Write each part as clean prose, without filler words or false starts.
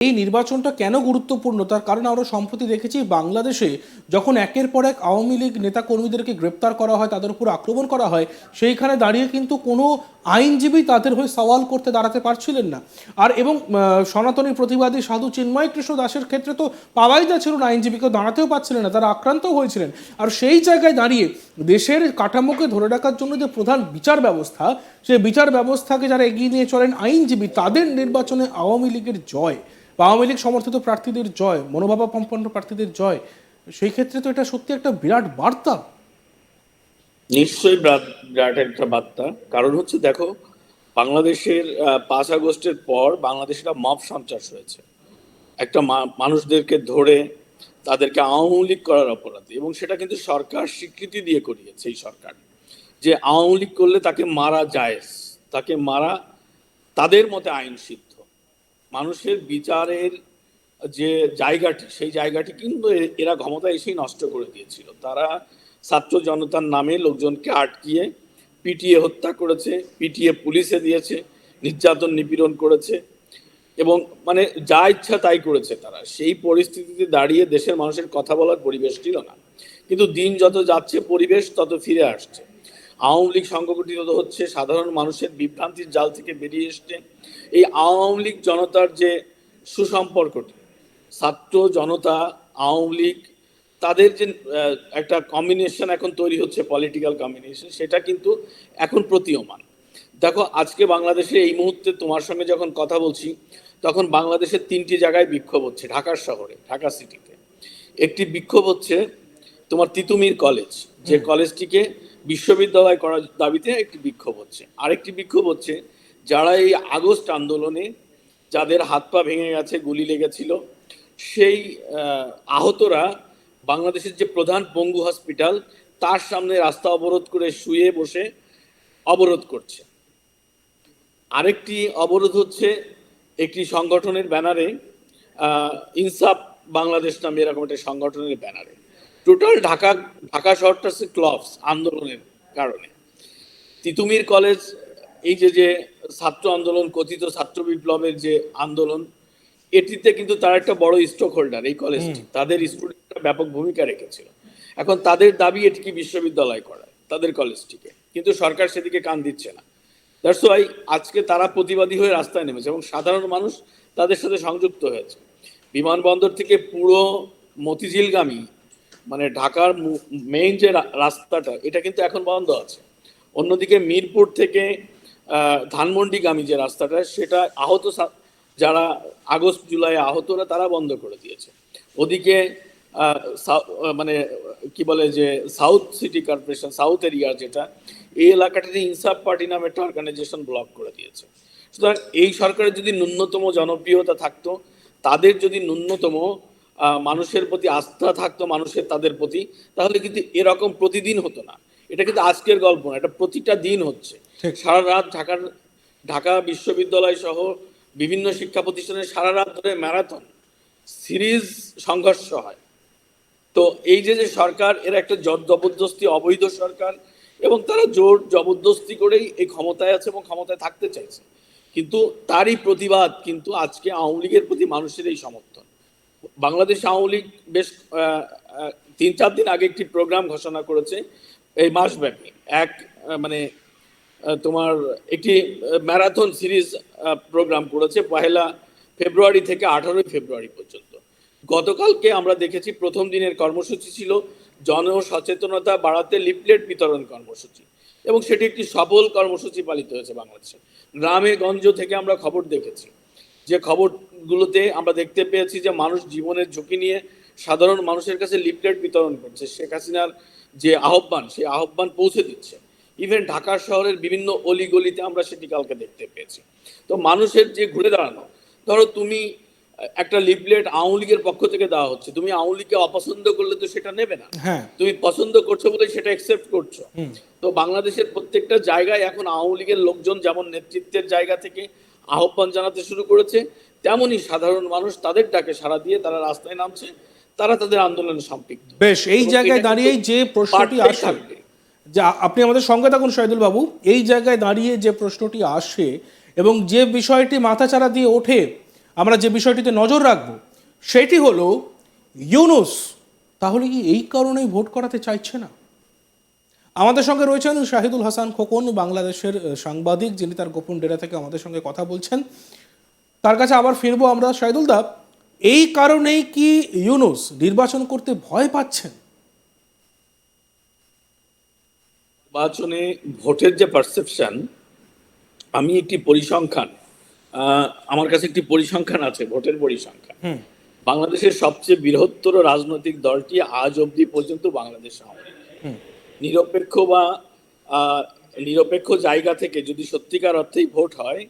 এই নির্বাচনটা কেন গুরুত্বপূর্ণ তার কারণ আমরা সম্প্রতি দেখেছি বাংলাদেশে যখন একের পর এক আওয়ামী লীগ নেতা কর্মীদেরকে গ্রেপ্তার করা হয়, তাদের উপর আক্রমণ করা হয়, সেইখানে দাঁড়িয়ে কিন্তু কোনো আইনজীবী তাদের হয়ে সওয়াল করতে দাঁড়াতে পারছিলেন না। আর এবং সনাতনী প্রতিবাদী সাধু চিন্ময় কৃষ্ণ দাসের ক্ষেত্রে তো পাওয়াই যাচ্ছিল না, আইনজীবীকে দাঁড়াতেও পারছিলেন না, তারা আক্রান্তও হয়েছিলেন। আর সেই জায়গায় দাঁড়িয়ে দেশের কাঠামোকে ধরে রাখার জন্য যে প্রধান বিচার ব্যবস্থা, সেই বিচার ব্যবস্থাকে যারা এগিয়ে নিয়ে চলেন আইনজীবী, তাদের নির্বাচনে আওয়ামী লীগের জয়, আওয়ামী লীগ সমর্থিত প্রার্থীদের জয়, মনোভাবাপন্ন প্রার্থীদের জয়, সেই ক্ষেত্রে তো এটা সত্যি একটা বিরাট বার্তা। নিশ্চয়ই বিরাট একটা বার্তা। কারণ হচ্ছে দেখো, বাংলাদেশের 5 আগস্টের পর বাংলাদেশে একটা মব সন্ত্রাস হয়েছে, একটা মানুষদেরকে ধরে তাদেরকে আওয়ামী লীগ করার অপরাধে, এবং সেটা কিন্তু সরকার স্বীকৃতি দিয়ে করিয়েছে। এই সরকার যে আওয়ামী লীগ করলে তাকে মারা জায়েজ, তাকে মারা তাদের মতে আইন সিদ্ধ। মানুষের বিচারের যে জায়গাটি, সেই জায়গাটি কিন্তু এরা ক্ষমতা এসেই নষ্ট করে দিয়েছিল। তারা ছাত্র জনতার নামে লোকজনকে আটকিয়ে পিটিয়ে হত্যা করেছে, পিটিয়ে পুলিশে দিয়েছে, নির্যাতন নিপীড়ন করেছে, এবং মানে যা ইচ্ছা তাই করেছে তারা। সেই পরিস্থিতিতে দাঁড়িয়ে দেশের মানুষের কথা বলার পরিবেশ ছিল না। কিন্তু দিন যত যাচ্ছে পরিবেশ তত ফিরে আসছে। আওয়ামী লীগ সংগঠিত হচ্ছে, সাধারণ মানুষের বিভ্রান্তির জাল থেকে বেরিয়ে এসছে। এই আওয়ামী লীগ জনতার যে সুসম্পর্কটি, ছাত্র জনতা আওয়ামী লীগ, তাদের যে একটা কম্বিনেশন এখন তৈরি হচ্ছে, পলিটিক্যাল কম্বিনেশন, সেটা কিন্তু এখন প্রতীয়মান। দেখো, আজকে বাংলাদেশে এই মুহূর্তে তোমার সঙ্গে যখন কথা বলছি, তখন বাংলাদেশের 3টি জায়গায় বিক্ষোভ হচ্ছে। ঢাকার শহরে, ঢাকা সিটিতে একটি বিক্ষোভ হচ্ছে, তোমার তিতুমির কলেজ, যে কলেজটিকে বিশ্ববিদ্যালয় করার দাবিতে একটি বিক্ষোভ হচ্ছে। আরেকটি বিক্ষোভ হচ্ছে যারা এই আগস্ট আন্দোলনে, যাদের হাত পা ভেঙে গেছে, গুলি লেগেছিল, সেই আহতরা বাংলাদেশের যে প্রধান পঙ্গু হসপিটাল, তার সামনে রাস্তা অবরোধ করে শুয়ে বসে অবরোধ করছে। আরেকটি অবরোধ হচ্ছে একটি সংগঠনের ব্যানারে, ইনসাফ বাংলাদেশ নামে এরকম একটা সংগঠনের ব্যানারে। টোটাল ঢাকা শহরটা হচ্ছে ক্লবস আন্দোলনের কারণে। তিতুমির কলেজ, এই যে ছাত্র আন্দোলন, কথিত ছাত্র বিপ্লবের যে আন্দোলন, এটিতে কিন্তু তারা একটা বড় স্টক হোল্ডার। এই কলেজটি তাদের স্টুডেন্টরা ব্যাপক ভূমিকা রেখেছিল। এখন তাদের দাবি এটিকে বিশ্ববিদ্যালয় করায়, তাদের কলেজটিকে, কিন্তু সরকার সেদিকে কান দিচ্ছে না। দ্যাটস ওয়াই আজকে তারা প্রতিবাদী হয়ে রাস্তায় নেমেছে, এবং সাধারণ মানুষ তাদের সাথে সংযুক্ত হয়েছে। বিমানবন্দর থেকে পুরো মতিঝিলগামী, মানে ঢাকার মেইন যে রাস্তাটা, এটা কিন্তু এখন বন্ধ আছে। অন্যদিকে মিরপুর থেকে ধানমন্ডিগামী যে রাস্তাটা, সেটা আহত যারা আগস্ট জুলাই আহতরা, তারা বন্ধ করে দিয়েছে। ওদিকে মানে কি বলে যে south city corporation, south area যেটা, এই এলাকাটাতে ইনসাফ পার্টি নামে একটা অর্গানাইজেশন ব্লক করে দিয়েছে। সুতরাং এই সরকারের যদি ন্যূনতম জনপ্রিয়তা থাকতো, তাদের যদি ন্যূনতম মানুষের প্রতি আস্থা থাকতো, মানুষের তাদের প্রতি, তাহলে কিন্তু এরকম প্রতিদিন হতো না। এটা কিন্তু আজকের গল্প না, এটা প্রতিটা দিন হচ্ছে। সারা রাত ঢাকা বিশ্ববিদ্যালয় সহ বিভিন্ন শিক্ষা প্রতিষ্ঠানে সারা রাত ধরে ম্যারাথন সিরিজ সংঘর্ষ হয়। তো এই যে সরকার, এরা একটা জবরদস্তি অবৈধ সরকার, এবং তারা জোর জবরদস্তি করেই এই ক্ষমতায় আছে এবং ক্ষমতায় থাকতে চাইছে। কিন্তু তারই প্রতিবাদ কিন্তু আজকে আওয়ামী লীগের প্রতি মানুষের এই সমর্থন। বাংলাদেশ আওয়ামী লীগ বেশ 3-4 দিন আগে একটি প্রোগ্রাম ঘোষণা করেছে, এই মাসব্যাপী এক মানে তোমার একটি ম্যারাথন সিরিজ প্রোগ্রাম করেছে 1 ফেব্রুয়ারি থেকে 18 ফেব্রুয়ারি পর্যন্ত। গতকালকে আমরা দেখেছি প্রথম দিনের কর্মসূচি ছিল জনসচেতনতা বাড়াতে লিফলেট বিতরণ কর্মসূচি, এবং সেটি একটি সফল কর্মসূচি পালিত হয়েছে বাংলাদেশে। গ্রামে গঞ্জ থেকে আমরা খবর দেখেছি, যে খবরগুলোতে আমরা দেখতে পেয়েছি যে মানুষ জীবনের ঝুঁকি নিয়ে সাধারণ মানুষের কাছে লিফলেট বিতরণ করছে, শেখ হাসিনার যে আহ্বান, সেই আহ্বান পৌঁছে দিচ্ছে। ইভেন ঢাকা শহরের বিভিন্ন অলিগলিতে আমরা সেটি কালকে দেখতে পেয়েছি। তো মানুষের যে ঘুরে দাঁড়ানো, ধরো তুমি একটা লিফলেট আওয়ামী লীগের পক্ষ থেকে দেওয়া হচ্ছে, তুমি আওয়ামী লীগকে অপছন্দ করলে তো সেটা নেবে না, তুমি পছন্দ করছো বলে সেটা অ্যাকসেপ্ট করছো। তো বাংলাদেশের প্রত্যেকটা জায়গায় এখন আওয়ামী লীগের লোকজন যেমন নেতৃত্বের জায়গা থেকে আহ্বান জানাতে শুরু করেছে, তেমনি সাধারণ মানুষ তাদের ডাকে সাড়া দিয়ে তারা রাস্তায় নামছে, তারা তাদের আন্দোলনে সম্পৃক্ত। বেশ, এই জায়গায় দাঁড়িয়ে যে প্রশ্নটি আসে, যা আপনি আমাদের সঙ্গে থাকুন শহীদুল বাবু, এই জায়গায় দাঁড়িয়ে যে প্রশ্নটি আসে এবং যে বিষয়টি মাথাচাড়া দিয়ে ওঠে, আমরা যে বিষয়টিতে নজর রাখব সেটি হলো ইউনূস তাহলে কি এই কারণেই ভোট করাতে চাইছে না? আমাদের সঙ্গে রয়েছেন শাহিদুল হাসান খোকন, বাংলাদেশের সাংবাদিক, যিনি তার গোপন ডেরা থেকে আমাদের সঙ্গে কথা বলছেন। তার কাছে আবার ফিরবো আমরা। শাহিদুল দা, এই কারণেই কি ইউনূস নির্বাচন করতে ভয় পাচ্ছেন? নির্বাচনে ভোটের যে পারসেপশন, আমি একটি পরিসংখ্যান, আমার কাছে একটি পরিসংখ্যান আছে, ভোটের পরিসংখ্যান। বাংলাদেশের সবচেয়ে বৃহত্তর রাজনৈতিক দলটি আজ অবধি পর্যন্ত বাংলাদেশ আওয়ামী লীগ। নিরপেক্ষ বা নিরপেক্ষ জায়গা থেকে যদি সত্যিকার অর্থেই ভোট হয়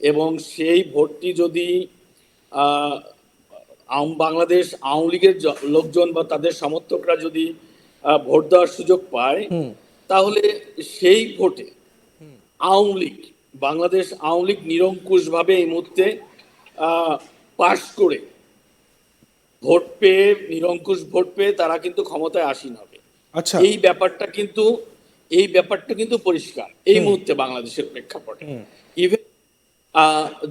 এবং সেই ভোটটি যদি বাংলাদেশ আওয়ামী লীগের লোকজন বা তাদের সমর্থকরা যদি ভোট দেওয়ার সুযোগ পায়, তাহলে সেই ভোটে আওয়ামী লীগ, বাংলাদেশ আওয়ামী লীগ নিরঙ্কুশভাবে এই মুহূর্তে পাশ করে ভোট পেয়ে, নিরঙ্কুশ ভোট পেয়ে তারা কিন্তু ক্ষমতায় আসীন হবে। আচ্ছা, এই ব্যাপারটা কিন্তু পরিষ্কার এই মুহূর্তে বাংলাদেশের প্রেক্ষাপটে। ইভেন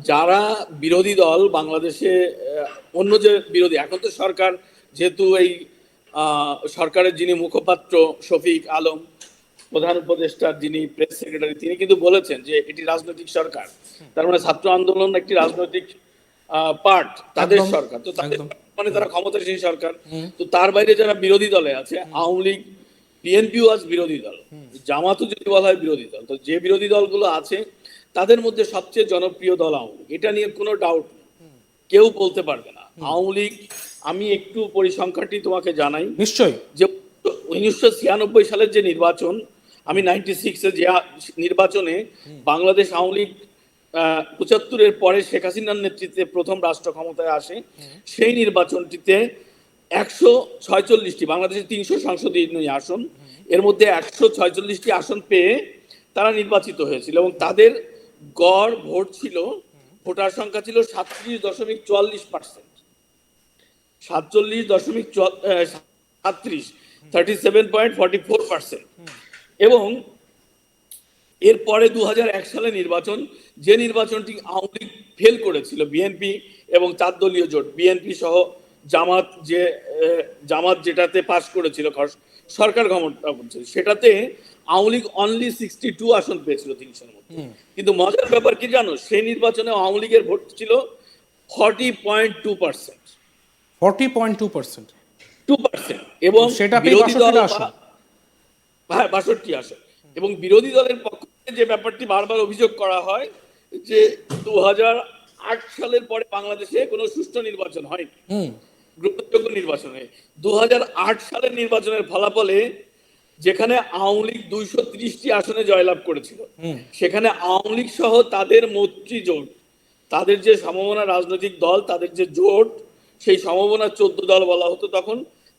যারা বিরোধী দল বাংলাদেশে, অন্য যে বিরোধী, এখন তো সরকার যেহেতু এই সরকারের যিনি মুখপাত্র শফিক আলম, প্রধান উপদেষ্টার যিনি প্রেস সেক্রেটারি, তিনি কিন্তু বলেছেন যে এটি রাজনৈতিক সরকার। তার মানে ছাত্র আন্দোলন একটি রাজনৈতিক পার্ট, তাদের সরকার, তো তাদের মানে তারা ক্ষমতাসীন সরকার। তো তার বাইরে যারা বিরোধী দলে আছে, আওয়ামী লীগ, বিএনপিও আজ বিরোধী দল, জামাতও যদি বলা হয় বিরোধী দল, তো যে বিরোধী দলগুলো আছে তাদের মধ্যে সবচেয়ে জনপ্রিয় দল আওয়ামী লীগ, এটা নিয়ে কোনো ডাউট নেই, কেউ বলতে পারবে না। আওয়ামী লীগ, আমি একটু পরিসংখ্যানটি তোমাকে জানাই। নিশ্চয়ই। যে 1996 সালের যে নির্বাচন, আমি 96-এ যে নির্বাচনে বাংলাদেশ আওয়ামী লীগ 75-এর পরে শেখ হাসিনার নেতৃত্বে প্রথম রাষ্ট্র ক্ষমতায় আসে, সেই নির্বাচনটিতে 146টি, বাংলাদেশের 300 সংসদীয় আসন, এর মধ্যে 146টি আসন পেয়ে তারা নির্বাচিত হয়েছিল এবং তাদের গড় ভোট ছিল, ভোটার সংখ্যা ছিল 37.44%, 37.44%। এবং এরপরে 2001 সালে নির্বাচন, যে নির্বাচনটি আওয়ামী লীগ ফেল করেছিল, বিএনপি এবং 4 দলীয় জোট, বিএনপি সহ জামাত যেটাতে পাস করেছিল, সরকার ক্ষমতা করছিল, সেটাতে আওয়ামী লীগ অনলি 62 আসন পেয়েছিল 300-এর মধ্যে। কিন্তু মজার ব্যাপার কি জানো, সেই নির্বাচনে আওয়ামী লীগের ভোট ছিল 40.2%, 40.2%, এবং সেটা বিরোধী দল 62 আসন। হ্যাঁ, 62 আসন। এবং বিরোধী দলের পক্ষ থেকে যে ব্যাপারটি বারবার অভিযোগ করা হয় যে 2008 সালের পরে বাংলাদেশে কোনো সুষ্ঠু নির্বাচন হয়নি, গ্রহণযোগ্য নির্বাচন হয়। 2008 সালের নির্বাচনের ফলাফলে যেখানে আওয়ামী লীগ 230টি আসনে জয়লাভ করেছিল, সেখানে আওয়ামী লীগ সহ তাদের মৈত্রী জোট, তাদের যে সমমনা রাজনৈতিক দল, তাদের যে জোট, সেই সমমনা 14 দল বলা হতো তখন,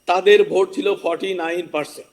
তাদের ভোট ছিল 49%।